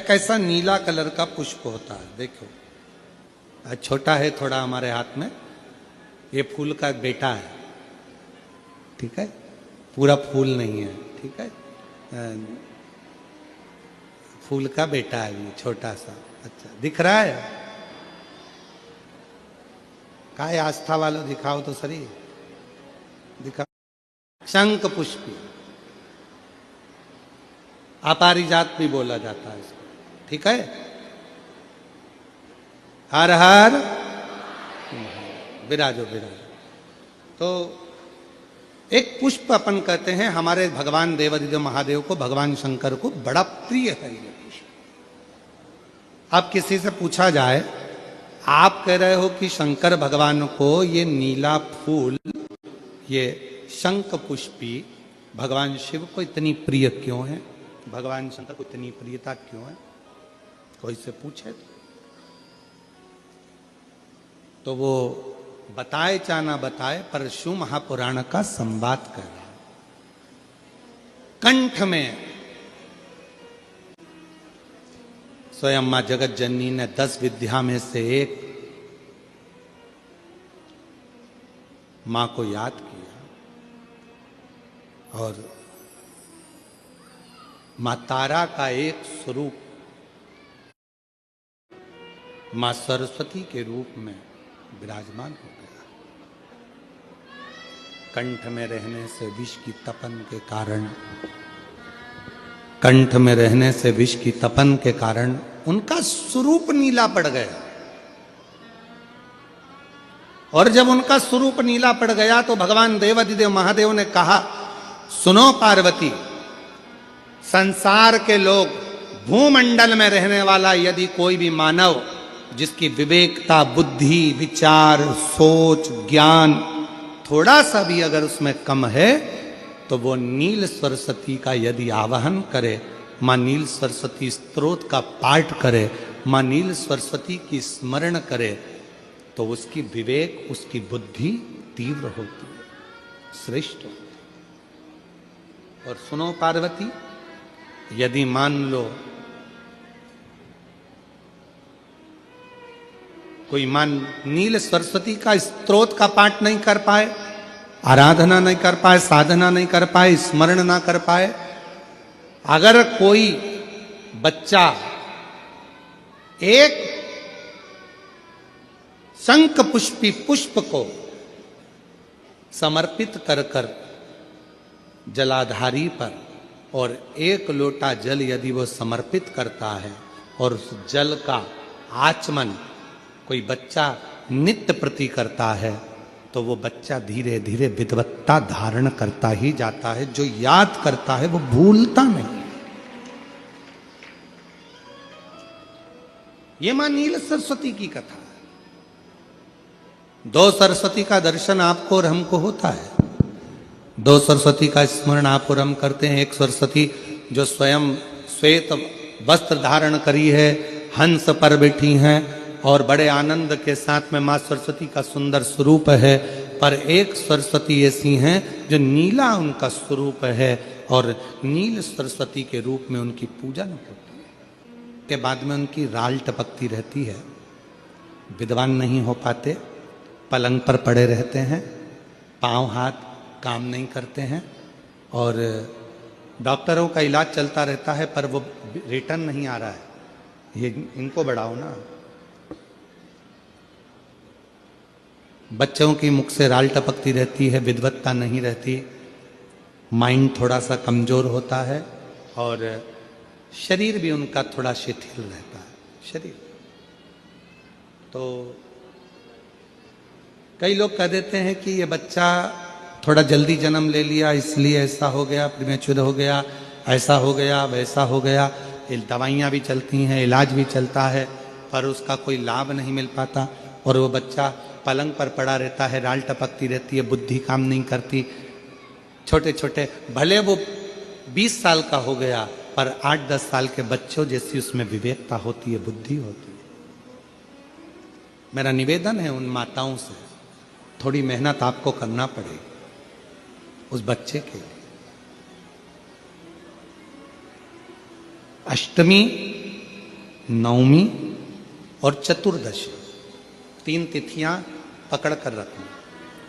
कैसा नीला कलर का पुष्प होता है। देखो छोटा है थोड़ा हमारे हाथ में, ये फूल का बेटा है, ठीक है, पूरा फूल नहीं है, ठीक है, फूल का बेटा है ये छोटा सा। अच्छा दिख रहा है, का है आस्था वालों दिखाओ तो सही दिखा। शंख पुष्पी, अपारिजात भी बोला जाता है इसको, ठीक है। हर हर विराजो विराजो। तो एक पुष्प अपन कहते हैं हमारे भगवान देवादिदेव महादेव को, भगवान शंकर को बड़ा प्रिय है ये पुष्प। अब किसी से पूछा जाए, आप कह रहे हो कि शंकर भगवान को ये नीला फूल, ये शंख पुष्पी भगवान शिव को इतनी प्रिय क्यों है, भगवान शंकर को इतनी प्रियता क्यों है, कोई से पूछे तो वो बताए चाहे ना बताए, पर शिव महापुराण का संवाद कर रहा है। कंठ में स्वयं मां जगत जननी ने 10 विद्या में से एक मां को याद किया, और मां तारा का एक स्वरूप मां सरस्वती के रूप में विराजमान हो गया। कंठ में रहने से विष की तपन के कारण, कंठ में रहने से विष की तपन के कारण उनका स्वरूप नीला पड़ गया। और जब उनका स्वरूप नीला पड़ गया तो भगवान देवादिदेव महादेव ने कहा, सुनो पार्वती, संसार के लोग, भूमंडल में रहने वाला यदि कोई भी मानव जिसकी विवेकता, बुद्धि, विचार, सोच, ज्ञान थोड़ा सा भी अगर उसमें कम है, तो वो नील सरस्वती का यदि आवाहन करे, मां नील सरस्वती स्तोत्र का पाठ करे, मां नील सरस्वती की स्मरण करे, तो उसकी विवेक, उसकी बुद्धि तीव्र होती है, श्रेष्ठ होती है। और सुनो पार्वती, यदि मान लो कोई मान नील सरस्वती का स्तोत्र का पाठ नहीं कर पाए, आराधना नहीं कर पाए, साधना नहीं कर पाए, स्मरण ना कर पाए, अगर कोई बच्चा एक शंख पुष्पी पुष्प को समर्पित कर कर जलाधारी पर, और 1 लोटा जल यदि वो समर्पित करता है, और उस जल का आचमन कोई बच्चा नित्य प्रति करता है, तो वो बच्चा धीरे धीरे विद्वत्ता धारण करता ही जाता है। जो याद करता है वो भूलता नहीं। ये मां नील सरस्वती की कथा है। 2 सरस्वती का दर्शन आपको और हमको होता है, 2 सरस्वती का स्मरण आप और हम करते हैं। एक सरस्वती जो स्वयं श्वेत वस्त्र धारण करी है, हंस पर बैठी हैं, और बड़े आनंद के साथ में मां सरस्वती का सुंदर स्वरूप है। पर एक सरस्वती ऐसी हैं जो नीला उनका स्वरूप है, और नील सरस्वती के रूप में उनकी पूजन होती है। के बाद में उनकी राल टपकती रहती है, विद्वान नहीं हो पाते, पलंग पर पड़े रहते हैं, पांव हाथ काम नहीं करते हैं, और डॉक्टरों का इलाज चलता रहता है, पर वो रिटर्न नहीं आ रहा है। ये इनको बढ़ाओ ना। बच्चों की मुख से राल टपकती रहती है, विद्वत्ता नहीं रहती, माइंड थोड़ा सा कमजोर होता है, और शरीर भी उनका थोड़ा शिथिल रहता है शरीर। तो कई लोग कह देते हैं कि ये बच्चा थोड़ा जल्दी जन्म ले लिया, इसलिए ऐसा हो गया, प्रीमेच्योर हो गया, ऐसा हो गया, वैसा हो गया। दवाइयाँ भी चलती हैं, इलाज भी चलता है, पर उसका कोई लाभ नहीं मिल पाता, और वो बच्चा पलंग पर पड़ा रहता है, राल टपकती रहती है, बुद्धि काम नहीं करती। छोटे छोटे, भले वो 20 साल का हो गया, पर 8-10 साल के बच्चों जैसी उसमें विवेकता होती है, बुद्धि होती है। मेरा निवेदन है उन माताओं से, थोड़ी मेहनत आपको करना पड़ेगी उस बच्चे के लिए। अष्टमी नवमी और चतुर्दशी, 3 तिथियां पकड़ कर रखना।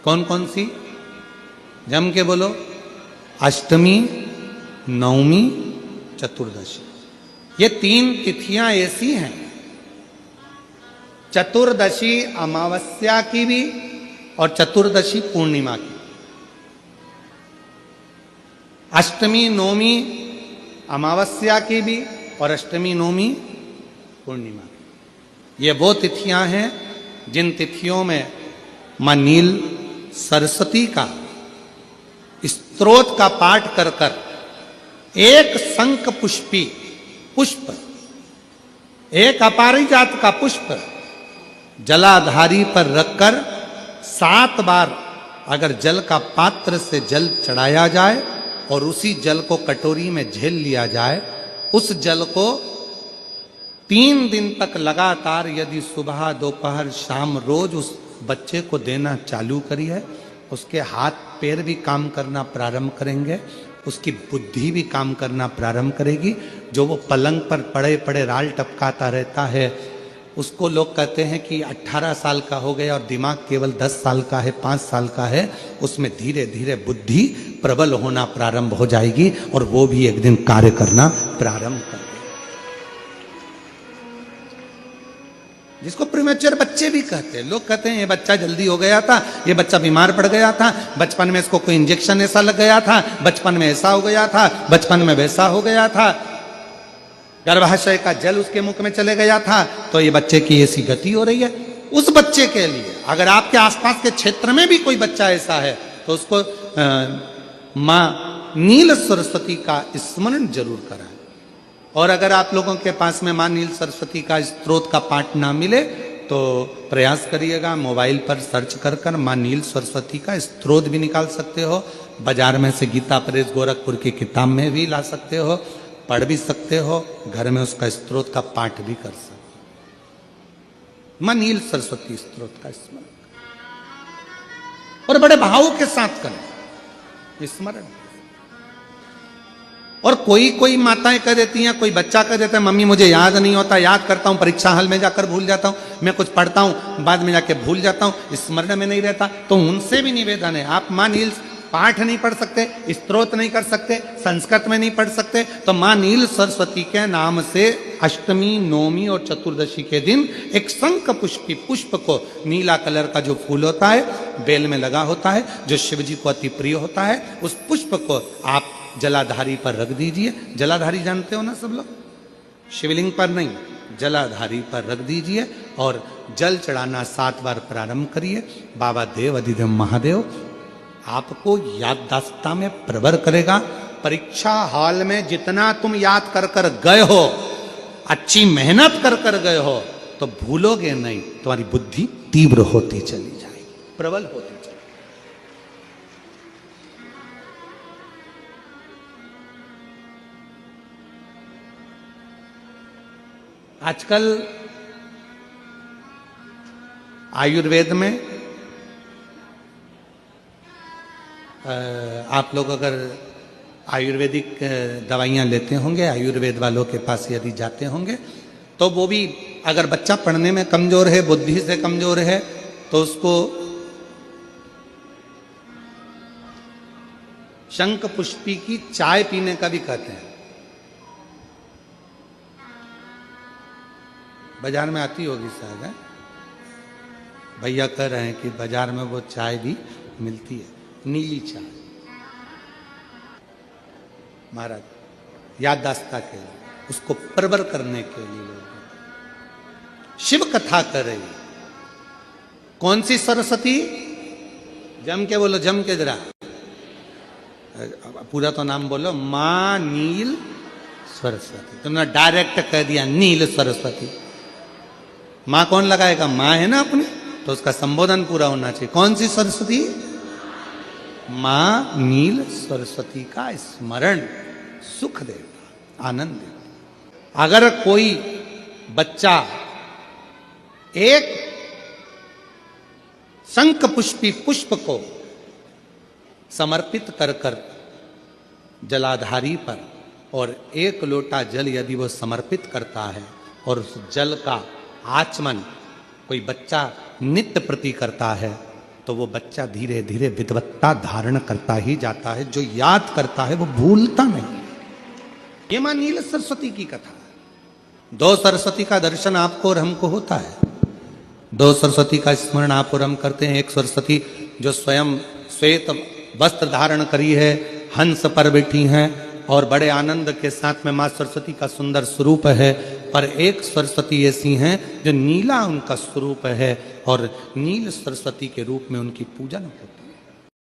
कौन कौन सी? जम के बोलो। अष्टमी, नवमी, चतुर्दशी। ये 3 तिथियां ऐसी हैं, चतुर्दशी अमावस्या की भी और चतुर्दशी पूर्णिमा की। अष्टमी नवमी अमावस्या की भी और अष्टमी नवमी पूर्णिमा की। ये वो तिथियां हैं जिन तिथियों में मां नील सरस्वती का स्तोत्र का पाठ कर कर एक शंख पुष्पी पुष्प, एक अपारिजात का पुष्प जलाधारी पर रखकर 7 बार अगर जल का पात्र से जल चढ़ाया जाए और उसी जल को कटोरी में झेल लिया जाए, उस जल को 3 दिन तक लगातार यदि सुबह दोपहर शाम रोज उस बच्चे को देना चालू करिए, उसके हाथ पैर भी काम करना प्रारंभ करेंगे, उसकी बुद्धि भी काम करना प्रारंभ करेगी। जो वो पलंग पर पड़े पड़े राल टपकाता रहता है, उसको लोग कहते हैं कि 18 साल का हो गया और दिमाग केवल 10 साल का है, 5 साल का है, उसमें धीरे धीरे बुद्धि प्रबल होना प्रारंभ हो जाएगी और वो भी एक दिन कार्य करना प्रारंभ कर देगा। जिसको प्रीमेच्योर बच्चे भी कहते हैं। लोग कहते हैं ये बच्चा जल्दी हो गया था, ये बच्चा बीमार पड़ गया था, बचपन में इसको कोई इंजेक्शन ऐसा लग गया था, बचपन में ऐसा हो गया था, बचपन में वैसा हो गया था, गर्भाशय का जल उसके मुख में चले गया था, तो ये बच्चे की ऐसी गति हो रही है। उस बच्चे के लिए अगर आपके आसपास के क्षेत्र में भी कोई बच्चा ऐसा है तो उसको मां नील सरस्वती का स्मरण जरूर कराएं। और अगर आप लोगों के पास में मां नील सरस्वती का स्तोत्र का पाठ ना मिले तो प्रयास करिएगा, मोबाइल पर सर्च कर कर मां नील सरस्वती का स्तोत्र भी निकाल सकते हो। बाजार में से गीता प्रेस गोरखपुर की किताब में भी ला सकते हो, पढ़ भी सकते हो, घर में उसका स्तोत्र का पाठ भी कर सकते हो। मां नील सरस्वती स्तोत्र का स्मरण और बड़े भाव के साथ करें स्मरण। और कोई माताएं कह देती हैं, कोई बच्चा कह देता है मम्मी मुझे याद नहीं होता, याद करता हूं परीक्षा हॉल में जाकर भूल जाता हूं, मैं कुछ पढ़ता हूं बाद में जाके भूल जाता हूं, स्मरण में नहीं रहता। तो उनसे भी निवेदन है, आप मां नील पाठ नहीं पढ़ सकते, स्तोत्र नहीं कर सकते, संस्कृत में नहीं पढ़ सकते, तो मां नील सरस्वती के नाम से अष्टमी नवमी और चतुर्दशी के दिन एक शंख पुष्पी पुष्प को, नीला कलर का जो फूल होता है बेल में लगा होता है, जो शिव जी को अति प्रिय होता है, उस पुष्प को आप जलाधारी पर रख दीजिए। जलाधारी जानते हो ना सब लोग, शिवलिंग पर नहीं, जलाधारी पर रख दीजिए और जल चढ़ाना 7 बार प्रारंभ करिए। बाबा देव अधिदेव महादेव आपको याददाश्तता में प्रवर करेगा। परीक्षा हॉल में जितना तुम याद कर कर गए हो, अच्छी मेहनत कर कर गए हो, तो भूलोगे नहीं, तुम्हारी बुद्धि तीव्र होती चली जाएगी, प्रबल होती चली। आजकल आयुर्वेद में आप लोग अगर आयुर्वेदिक दवाइयाँ लेते होंगे, आयुर्वेद वालों के पास यदि जाते होंगे, तो वो भी अगर बच्चा पढ़ने में कमजोर है, बुद्धि से कमजोर है, तो उसको शंख पुष्पी की चाय पीने का भी कहते हैं। बाजार में आती होगी शायद, है भैया कह रहे हैं कि बाजार में वो चाय भी मिलती है, नीली चाय। महाराज याददाश्ता के लिए, उसको प्रबल करने के लिए लोग शिव कथा कर रही है। कौन सी सरस्वती? जम के बोलो, जम के जरा, पूरा तो नाम बोलो, मां नील सरस्वती। तुमने डायरेक्ट कह दिया नील सरस्वती। मां कौन लगाएगा? मां है ना अपने, तो उसका संबोधन पूरा होना चाहिए। कौन सी सरस्वती? मां नील सरस्वती का स्मरण सुख देगा, आनंद देगा। अगर कोई बच्चा एक शंख पुष्पी पुष्प को समर्पित कर कर जलाधारी पर, और 1 लोटा जल यदि वो समर्पित करता है और उस जल का आचमन कोई बच्चा नित्य प्रति करता है तो वो बच्चा धीरे धीरे विद्वत्ता धारण करता ही जाता है। जो याद करता है वो भूलता नहीं। ये मां नील सरस्वती की कथा है। दो सरस्वती का दर्शन आपको और हमको होता है। दो सरस्वती का स्मरण आप और हम करते हैं। एक सरस्वती जो स्वयं श्वेत वस्त्र धारण करी है, हंस पर बैठी हैं और बड़े आनंद के साथ में मां सरस्वती का सुंदर स्वरूप है। पर एक सरस्वती ऐसी हैं जो नीला उनका स्वरूप है और नील सरस्वती के रूप में उनकी पूजन होती है।